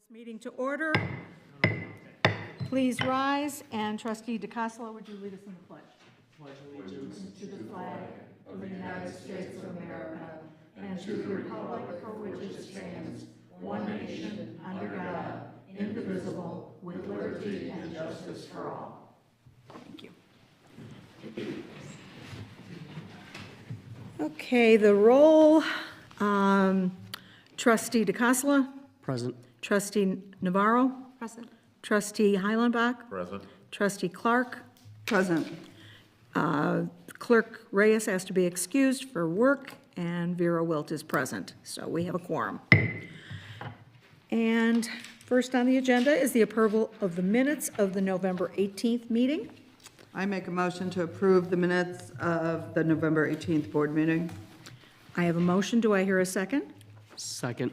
This meeting to order. Please rise, and Trustee DeCassola, would you lead us in the pledge? Pledge allegiance To the flag of the United States of America and to the republic for which it stands, one nation, under God, indivisible, with liberty and justice for all. Thank you. Okay, the roll. Trustee DeCassola. Present. Trustee Navarro. Present. Trustee Heilenbach. Present. Trustee Clark. Present. Clerk Reyes has to be excused for work, and Vera Wilt is present, so we have a quorum. And first on the agenda is the approval of the minutes of the November 18th meeting. I make a motion to approve the minutes of the November 18th board meeting. I have a motion. Do I hear a second? Second.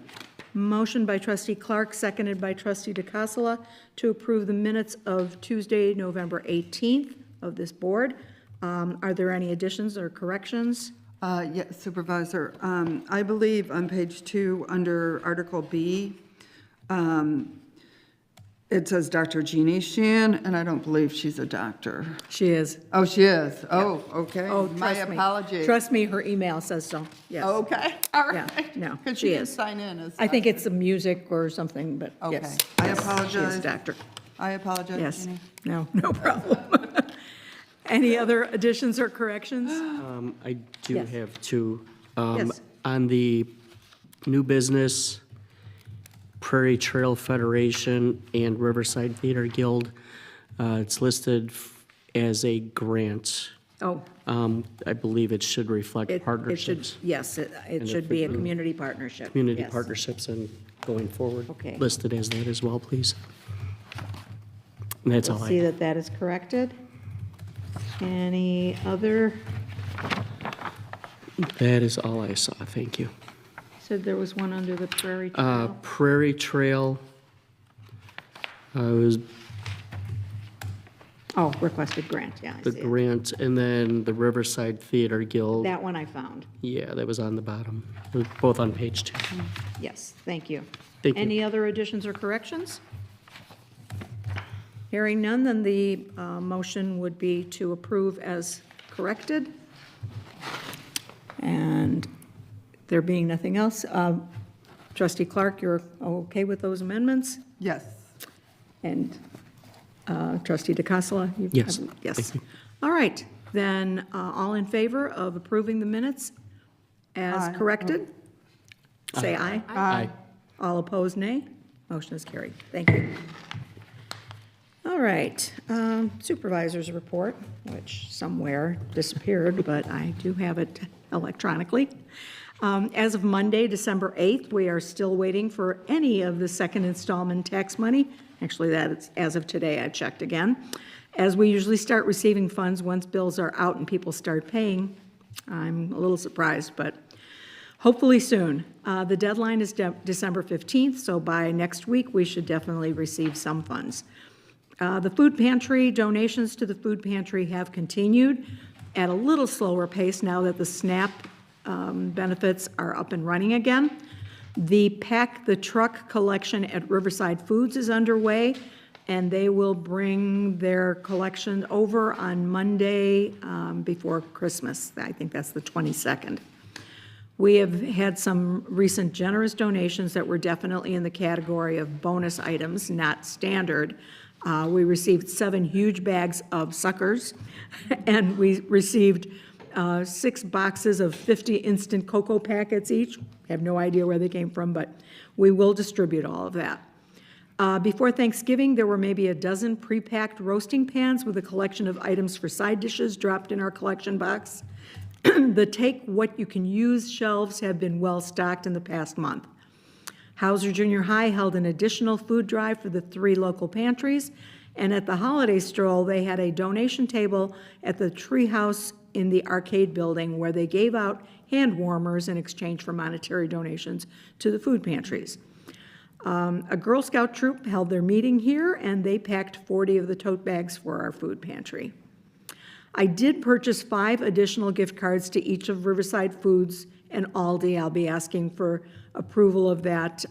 Motion by Trustee Clark, seconded by Trustee DeCassola, to approve the minutes of Tuesday, November 18th of this board. Are there any additions or corrections? Yes, Supervisor. I believe on page 2, under Article B, it says Dr. Jeannie Sheehan, and I don't believe she's a doctor. She is. Oh, she is? Oh, okay. Oh, My trust me. apologies. Trust me, her email says so, yes. Okay, all Yeah, right. no, Because she she didn't is. sign in as I think doctor. it's some music or something, but Okay. yes. I Yes, She is apologize. a doctor. I apologize, Yes, Jeannie. no problem. Any other additions or corrections? I do Yes. have two. Yes. On the new business, Prairie Trail Federation and Riverside Theater Guild, it's listed as a grant. Oh, I believe it should reflect it should, partnerships, yes, it if should be a we- community partnership. community yes. partnerships, and going forward. Okay. Listed as that as well, please. And that's all We'll I see have. that is corrected. Any other, That is all I saw, thank you. said there was one under the Prairie Trail? Prairie Trail, was Oh, requested grant, yeah, I the see it. grant, and then the Riverside Theater Guild. That one I found, Yeah, that was on the bottom. They're both on page 2. yes, thank you. Thank you. Any other additions or corrections? Hearing none, then the motion would be to approve as corrected. And there being nothing else, Trustee Clark, you're okay with those amendments? Yes. And Trustee DeCassola? you Yes, have- Yes. thank you. All right, then, all in favor of approving the minutes as Aye. corrected? Say aye. Aye. All opposed, nay. Motion is carried. Thank you. All right, supervisor's report, which somewhere disappeared, but I do have it electronically. As of Monday, December 8th, we are still waiting for any of the second installment tax money. Actually, that's as of today, I checked again. As we usually start receiving funds once bills are out and people start paying, I'm a little surprised, but hopefully soon. The deadline is December 15th, so by next week, we should definitely receive some funds. The food pantry, donations to the food pantry have continued at a little slower pace now that the SNAP benefits are up and running again. The Pack the Truck collection at Riverside Foods is underway, and they will bring their collection over on Monday before Christmas. I think that's the 22nd. We have had some recent generous donations that were definitely in the category of bonus items, not standard. We received 7 huge bags of suckers, and we received 6 boxes of 50 instant cocoa packets each. I have no idea where they came from, but we will distribute all of that. Before Thanksgiving, there were maybe a dozen pre-packed roasting pans with a collection of items for side dishes dropped in our collection box. The Take What You Can Use shelves have been well stocked in the past month. Hauser Junior High held an additional food drive for the 3 local pantries, and at the holiday stroll, they had a donation table at the Treehouse in the arcade building where they gave out hand warmers in exchange for monetary donations to the food pantries. A Girl Scout troop held their meeting here, and they packed 40 of the tote bags for our food pantry. I did purchase 5 additional gift cards to each of Riverside Foods and Aldi. I'll be asking for approval of that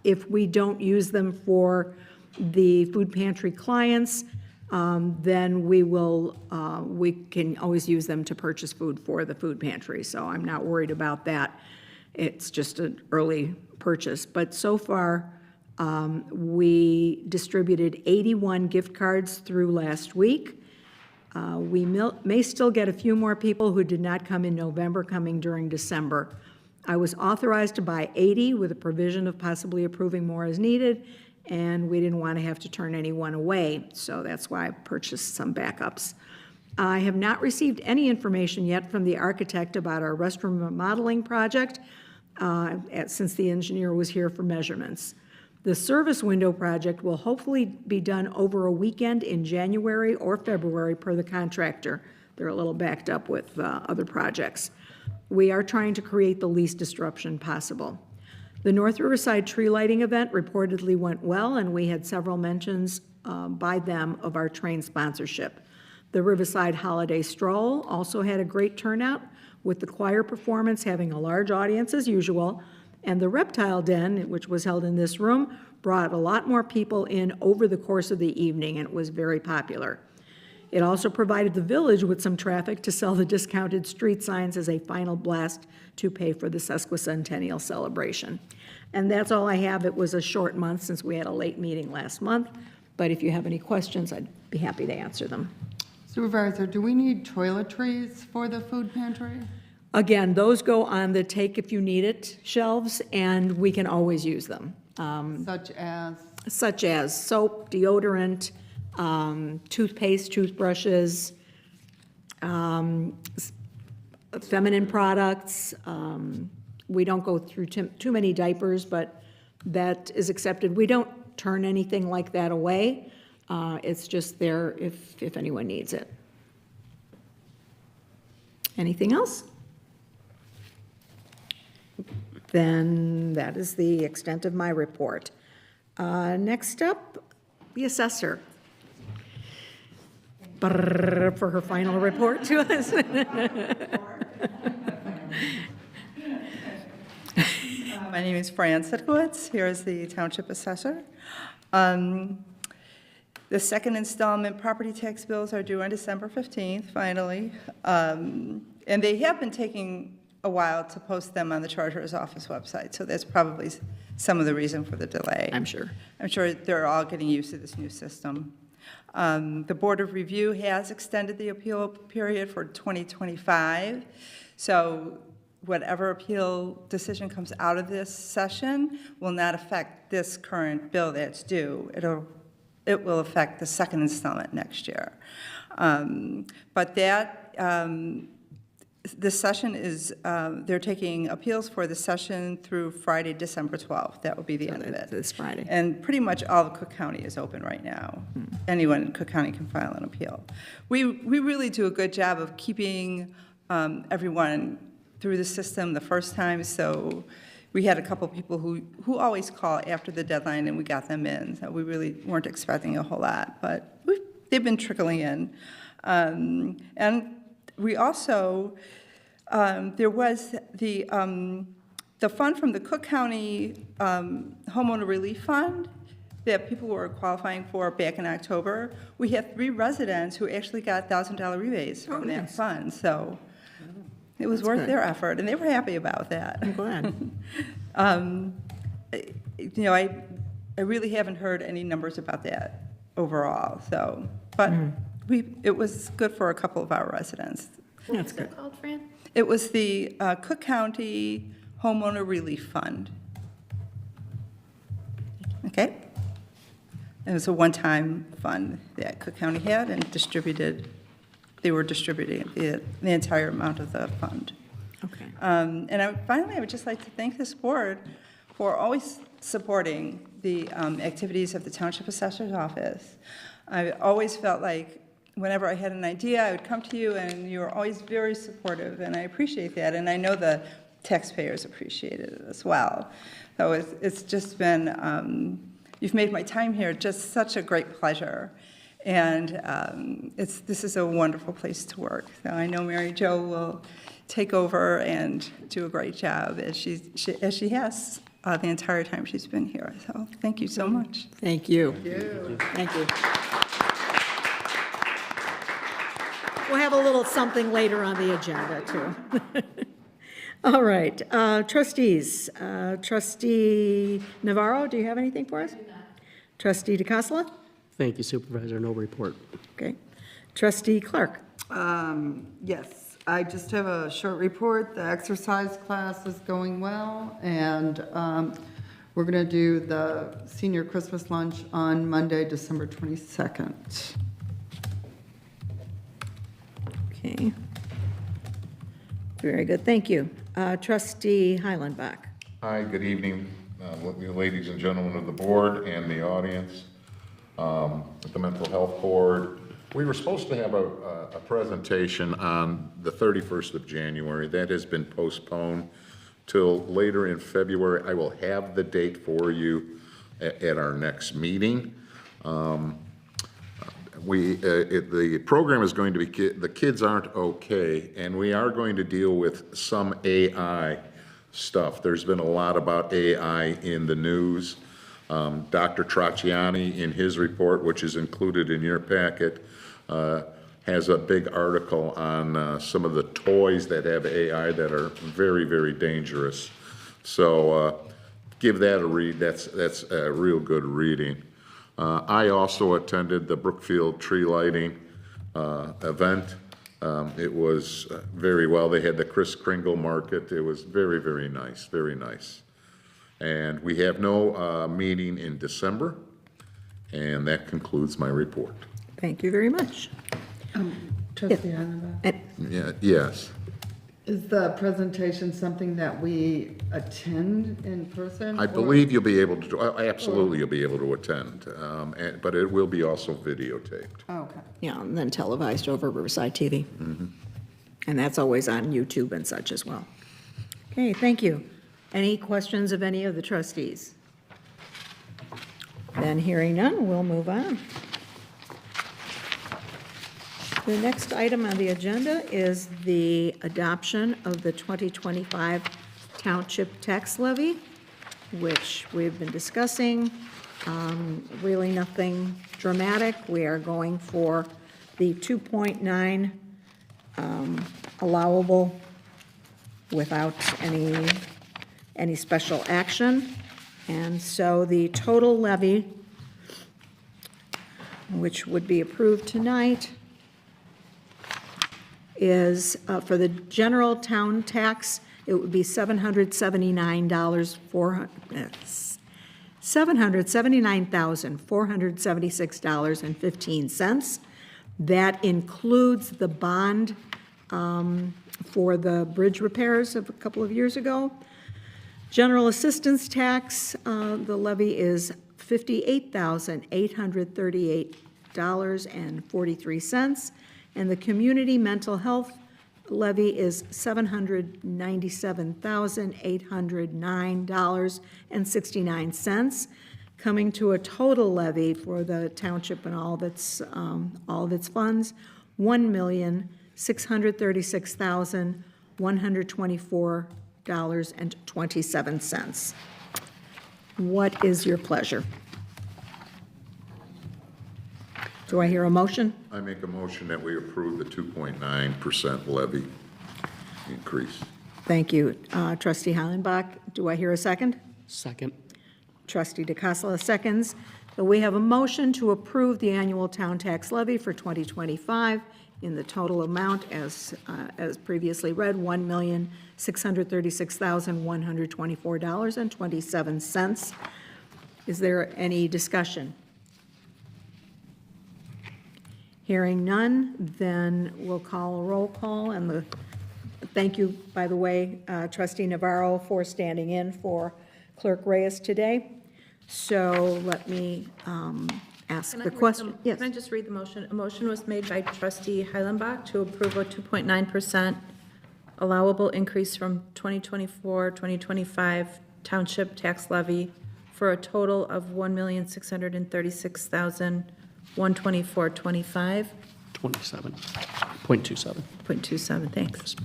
If we don't use them for the food pantry clients, then we can always use them to purchase food for the food pantry, so I'm not worried about that. It's just an early purchase. But so far, we distributed 81 gift cards through last week. We may still get a few more people who did not come in November coming during December. I was authorized to buy 80 with a provision of possibly approving more as needed, and we didn't want to have to turn anyone away, so that's why I purchased some backups. I have not received any information yet from the architect about our restroom remodeling project since the engineer was here for measurements. The service window project will hopefully be done over a weekend in January or February per the contractor. They're a little backed up with other projects. We are trying to create the least disruption possible. The North Riverside tree lighting event reportedly went well, and we had several mentions by them of our train sponsorship. The Riverside Holiday Stroll also had a great turnout, with the choir performance having a large audience as usual, and the Reptile Den, which was held in this room, brought a lot more people in over the course of the evening, and it was very popular. It also provided the village with some traffic to sell the discounted street signs as a final blast to pay for the sesquicentennial celebration. And that's all I have. It was a short month since we had a late meeting last month, but if you have any questions, I'd be happy to answer them. Supervisor, do we need toiletries for the food pantry? Again, those go on the take if you need it shelves, and we can always use them. Such as soap, deodorant, toothpaste, toothbrushes, feminine products. We don't go through too many diapers, but that is accepted. We don't turn anything like that away. It's just there if anyone needs it. Anything else? Then that is the extent of my report. Next up, the assessor. For her final report to us. My name is Fran Sitkowitz. Here is the Township Assessor. The second installment property tax bills are due on December 15th, finally. And they have been taking a while to post them on the Treasurer's Office website, so that's probably some of the reason for the delay. I'm sure. I'm sure they're all getting used to this new system. The Board of Review has extended the appeal period for 2025, so whatever appeal decision comes out of this session will not affect this current bill that's due. It will affect the second installment next year. But that, this session is, they're taking appeals for the session through Friday, December 12th. That will be the end of it. This Friday. And pretty much all of Cook County is open right now. Anyone in Cook County can file an appeal. We really do a good job of keeping everyone through the system the first time, so we had a couple people who always call after the deadline, and we got them in. So we really weren't expecting a whole lot, but they've been trickling in. And we also, there was the fund from the Cook County Homeowner Relief Fund that people were qualifying for back in October. We had 3 residents who actually got $1,000 rebates from that fund, so it was worth their effort, and they were happy about that. I'm glad. You know, I really haven't heard any numbers about that overall, so, but it was good for a couple of our residents. That's good. What's it called, Fran? It was the Cook County Homeowner Relief Fund. Okay? It was a one-time fund that Cook County had and distributed. They were distributing the entire amount of the fund. Okay. And finally, I would just like to thank this board for always supporting the activities of the Township Assessor's Office. I always felt like whenever I had an idea, I would come to you, and you were always very supportive, and I appreciate that. And I know the taxpayers appreciated it as well. So it's just been, you've made my time here just such a great pleasure. And this is a wonderful place to work. So I know Mary Jo will take over and do a great job, as she has the entire time she's been here. So thank you so much. Thank you. Thank you. We'll have a little something later on the agenda, too. All right, trustees. Trustee Navarro, do you have anything for us? Trustee DeCassola? Thank you, Supervisor. No report. Okay. Trustee Clark? Yes, I just have a short report. The exercise class is going well, and we're going to do the senior Christmas lunch on Monday, December 22nd. Okay. Very good, thank you. Trustee Heilenbach? Hi, good evening, ladies and gentlemen of the board and the audience. At the Mental Health Board, we were supposed to have a presentation on the 31st of January. That has been postponed till later in February. I will have the date for you at our next meeting. The program is going to be, the kids aren't okay, and we are going to deal with some AI stuff. There's been a lot about AI in the news. Dr. Tracciani, in his report, which is included in your packet, has a big article on some of the toys that have AI that are very, very dangerous. So give that a read. That's a real good reading. I also attended the Brookfield tree lighting event. It was very well. They had the Kris Kringle market. It was very, very nice, very nice. And we have no meeting in December, and that concludes my report. Thank you very much. Trustee Heilenbach? And- Yeah, yes. Is the presentation something that we attend in person? I or- believe you'll be able to, absolutely you'll be able to attend, but it will be also videotaped. Oh, okay. Yeah, and then televised over Riverside TV. And that's always on YouTube and such as well. Okay, thank you. Any questions of any of the trustees? Then hearing none, we'll move on. The next item on the agenda is the adoption of the 2025 Township Tax Levy, which we've been discussing. Really nothing dramatic. We are going for the 2.9 allowable without any special action. And so the total levy, which would be approved tonight, is for the general town tax, it would be $779,476.15. That includes the bond for the bridge repairs of a couple of years ago. General assistance tax, the levy is $58,838.43. And the community mental health levy is $797,809.69, coming to a total levy for the township and all of its funds, $1,636,124.27. What is your pleasure? Do I hear a motion? I make a motion that we approve the 2.9% levy increase. Thank you. Trustee Heilenbach, do I hear a second? Second. Trustee DeCassola seconds. So we have a motion to approve the annual town tax levy for 2025 in the total amount as previously read, $1,636,124.27. Is there any discussion? Hearing none, then we'll call a roll call, and thank you, by the way, Trustee Navarro, for standing in for Clerk Reyes today. So let me ask the question. Yes. Can I just read the motion? A motion was made by Trustee Heilenbach to approve a 2.9% allowable increase from 2024-2025 township tax levy for a total of $1,636,124.25. 27.27. 0.27, thanks.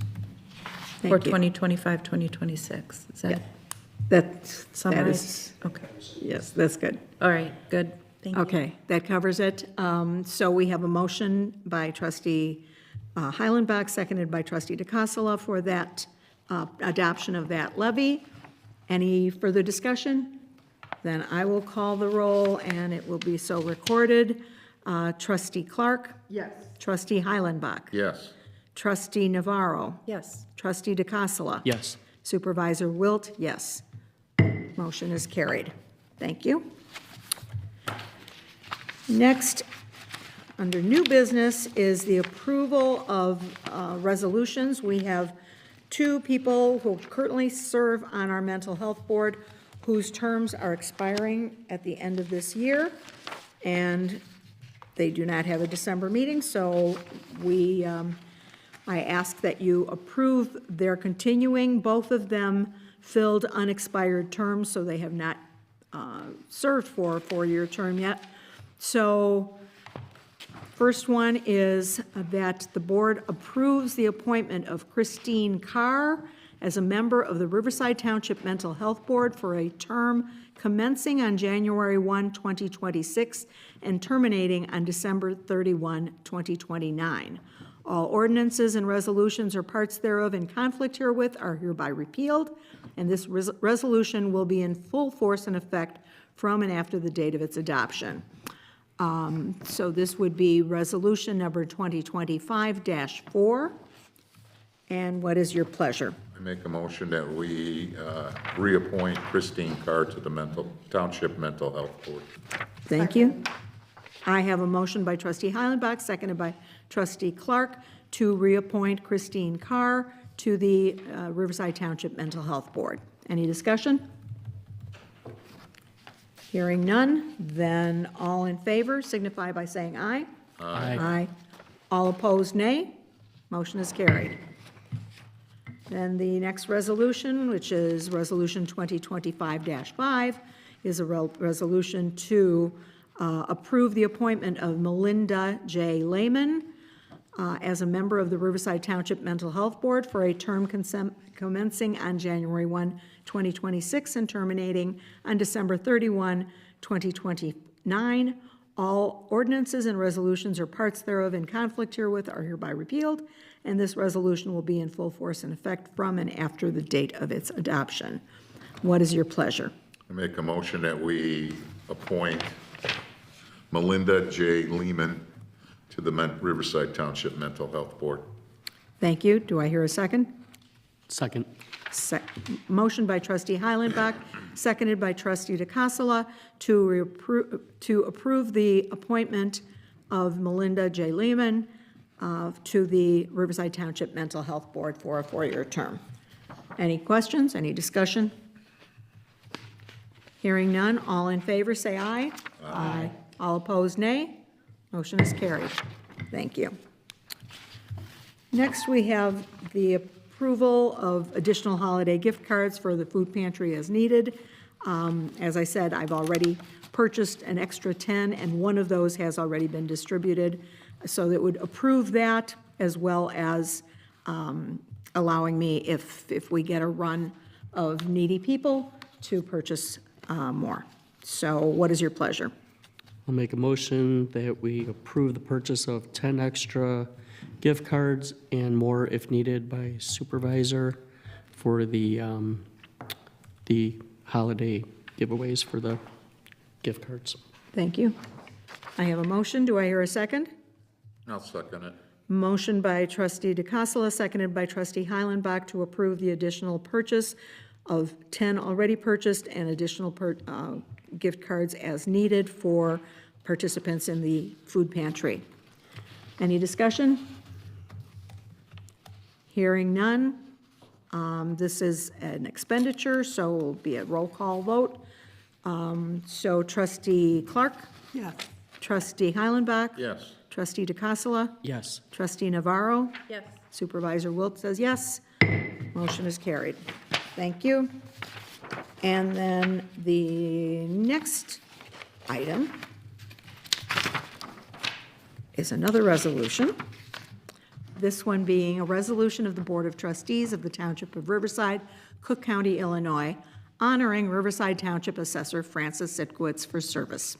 Thank For you. 2025-2026. Is that? That Summarize? is, Okay, yes, that's good. all right, good, thank you. Okay, that covers it. So we have a motion by trustee Heilenbach, seconded by trustee DeCassola for that adoption of that levy. Any further discussion? Then I will call the roll, and it will be so recorded. Trustee Clark? Yes. Trustee Heilenbach? Yes. Trustee Navarro? Yes, Trustee DeCassola? Yes. Supervisor Wilt, yes. Motion is carried. Thank you. Next, under new business, is the approval of resolutions. We have two people who currently serve on our mental health board whose terms are expiring at the end of this year, and they do not have a December meeting, so I ask that you approve their continuing. Both of them filled unexpired terms, so they have not served for a four-year term yet. So first one is that the board approves the appointment of Christine Carr as a member of the Riverside Township Mental Health Board for a term commencing on January 1, 2026, and terminating on December 31, 2029. All ordinances and resolutions or parts thereof in conflict herewith are hereby repealed, and this resolution will be in full force and effect from and after the date of its adoption. So this would be resolution number 2025-4. And what is your pleasure? I make a motion that we reappoint Christine Carr to the Township Mental Health Board. Thank you. I have a motion by trustee Heilenbach, seconded by trustee Clark, to reappoint Christine Carr to the Riverside Township Mental Health Board. Any discussion? Hearing none, then all in favor signify by saying aye. Aye. Aye. All opposed, nay. Motion is carried. Then the next resolution, which is Resolution 2025-5, is a resolution to approve the appointment of Melinda J. Lehman as a member of the Riverside Township Mental Health Board for a term commencing on January 1, 2026, and terminating on December 31, 2029. All ordinances and resolutions or parts thereof in conflict herewith are hereby repealed, and this resolution will be in full force and effect from and after the date of its adoption. What is your pleasure? I make a motion that we appoint Melinda J. Lehman to the Riverside Township Mental Health Board. Thank you. Do I hear a second? Second. Motion by trustee Heilenbach, seconded by trustee DeCassola to approve the appointment of Melinda J. Lehman to the Riverside Township Mental Health Board for a four-year term. Any questions? Any discussion? Hearing none, all in favor say aye. Aye. All opposed, nay. Motion is carried. Thank you. Next, we have the approval of additional holiday gift cards for the food pantry as needed. As I said, I've already purchased an extra 10, and one of those has already been distributed. So that would approve that, as well as allowing me, if we get a run of needy people, to purchase more. So what is your pleasure? I'll make a motion that we approve the purchase of 10 extra gift cards and more if needed by supervisor for the holiday giveaways for the gift cards. Thank you. I have a motion. Do I hear a second? I'll second it. Motion by trustee DeCassola, seconded by trustee Heilenbach to approve the additional purchase of 10 already purchased and additional gift cards as needed for participants in the food pantry. Any discussion? Hearing none. This is an expenditure, so it will be a roll call vote. So trustee Clark? Yes. Trustee Heilenbach? Yes. Trustee DeCassola? Yes. Trustee Navarro? yes. Supervisor Wilt says yes. Motion is carried. Thank you. And then the next item is another resolution. This one being a resolution of the Board of Trustees of the Township of Riverside, Cook County, Illinois, honoring Riverside Township Assessor Francis Sitkowitz for service.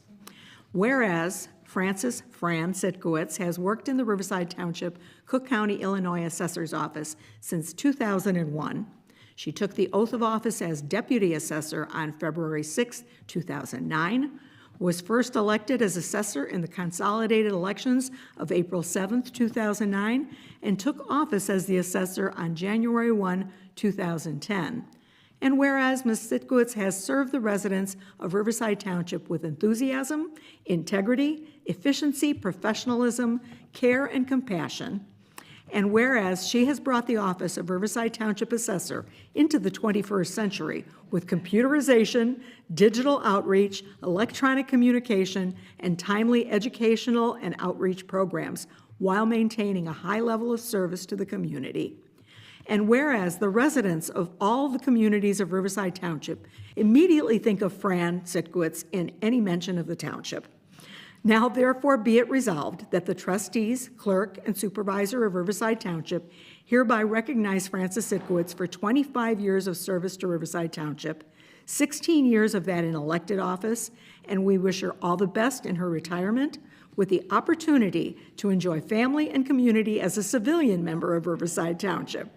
Whereas Francis Fran Sitkowitz has worked in the Riverside Township, Cook County, Illinois Assessor's Office since 2001. She took the oath of office as Deputy Assessor on February 6, 2009, was first elected as assessor in the consolidated elections of April 7, 2009, and took office as the assessor on January 1, 2010. And whereas Ms. Sitkowitz has served the residents of Riverside Township with enthusiasm, integrity, efficiency, professionalism, care, and compassion, and whereas she has brought the office of Riverside Township Assessor into the 21st century with computerization, digital outreach, electronic communication, and timely educational and outreach programs while maintaining a high level of service to the community. And whereas the residents of all the communities of Riverside Township immediately think of Fran Sitkowitz in any mention of the township. Now therefore be it resolved that the trustees, clerk, and supervisor of Riverside Township hereby recognize Francis Sitkowitz for 25 years of service to Riverside Township, 16 years of that in elected office, and we wish her all the best in her retirement with the opportunity to enjoy family and community as a civilian member of Riverside Township.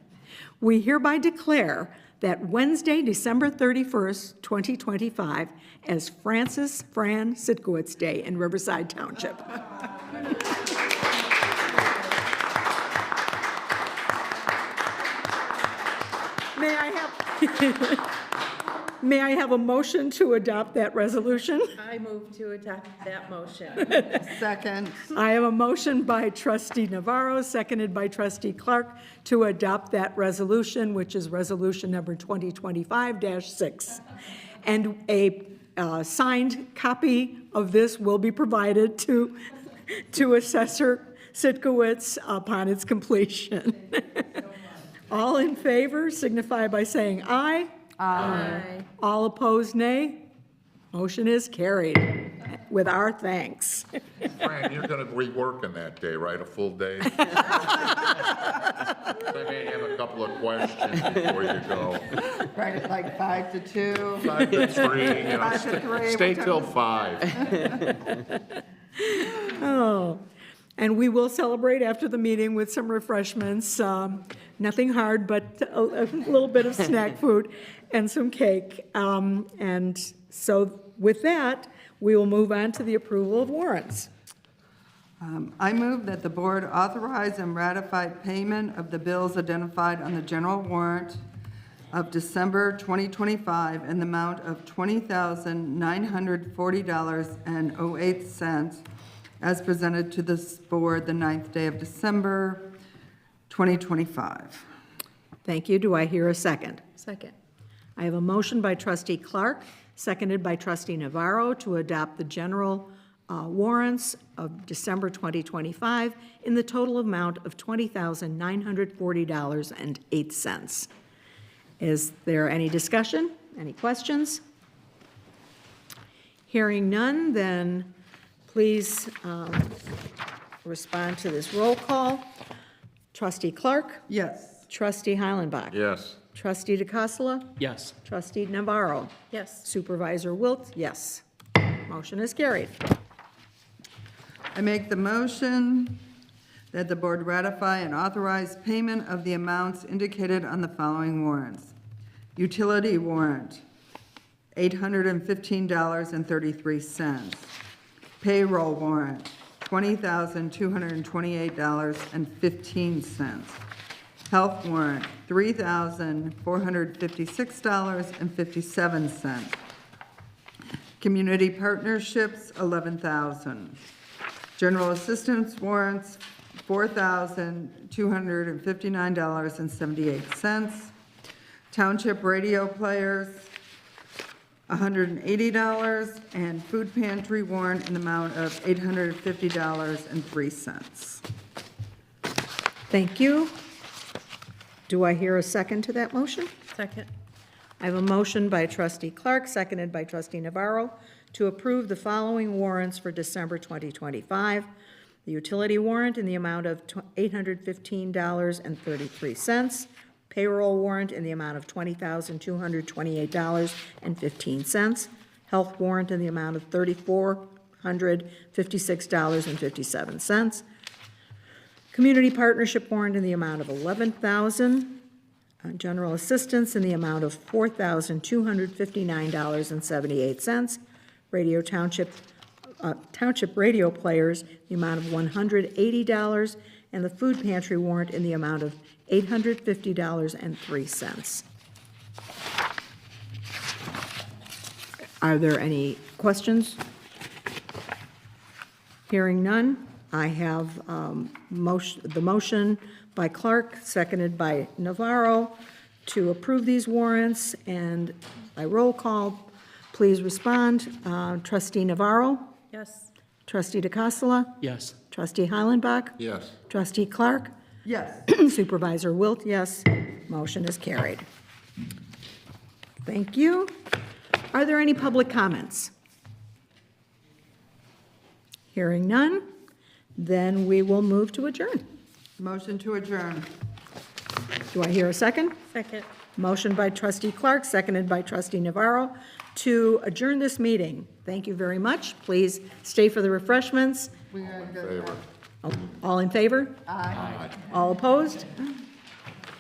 We hereby declare that Wednesday, December 31st, 2025, as Francis Fran Sitkowitz Day in Riverside Township. May I have a motion to adopt that resolution? I move to adopt that motion. Second. I have a motion by trustee Navarro, seconded by trustee Clark, to adopt that resolution, which is resolution number 2025-6. And a signed copy of this will be provided to Assessor Sitkowitz upon its completion. All in favor signify by saying aye. Aye. All opposed, nay. Motion is carried with our thanks. Fran, you're going to rework on that day, right? A full day? I may have a couple of questions before you go. Right at like 5 to 2. 5 to 3, you know, 5 to 3, stay whichever. till 5. Oh, and we will celebrate after the meeting with some refreshments. Nothing hard, but a little bit of snack food and some cake. And so with that, we will move on to the approval of warrants. I move that the board authorize and ratify payment of the bills identified on the general warrant of December 2025 in the amount of $20,940.08 as presented to this board the 9th day of December 2025. Thank you. Do I hear a second? Second. I have a motion by trustee Clark, seconded by trustee Navarro, to adopt the general warrants of December 2025 in the total amount of $20,940.08. Is there any discussion? Any questions? Hearing none, then please respond to this roll call. Trustee Clark? Yes. Trustee Heilenbach? Yes. Trustee DeCassola? Yes. Trustee Navarro? Yes. Supervisor Wilt? Yes. Motion is carried. I make the motion that the board ratify and authorize payment of the amounts indicated on the following warrants. Utility warrant, $815.33. Payroll warrant, $20,228.15. Health warrant, $3,456.57. Community partnerships, $11,000. General assistance warrants, $4,259.78. Township radio players, $180, and food pantry warrant in the amount of $850.03. Thank you. Do I hear a second to that motion? Second. I have a motion by trustee Clark, seconded by trustee Navarro, to approve the following warrants for December 2025. The utility warrant in the amount of $815.33. payroll warrant in the amount of $20,228.15, health warrant in the amount of $3,456.57, community partnership warrant in the amount of $11,000, general assistance in the amount of $4,259.78, radio township radio players, the amount of $180, and the food pantry warrant in the amount of $850.03. Are there any questions? Hearing none, I have the motion by Clark, seconded by Navarro, to approve these warrants, and by roll call, please respond. Trustee Navarro? Yes. Trustee DeCassola? Yes. Trustee Heilenbach? Yes. Trustee Clark? Yes. Supervisor Wilt, yes. Motion is carried. Thank you. Are there any public comments? Hearing none, then we will move to adjourn. Motion to adjourn. Do I hear a second? Second. Motion by Trustee Clark, seconded by Trustee Navarro, to adjourn this meeting. Thank you very much. Please stay for the refreshments. We gotta go. Favor. All in favor? Aye. All opposed?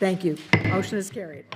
Thank you. Motion is carried.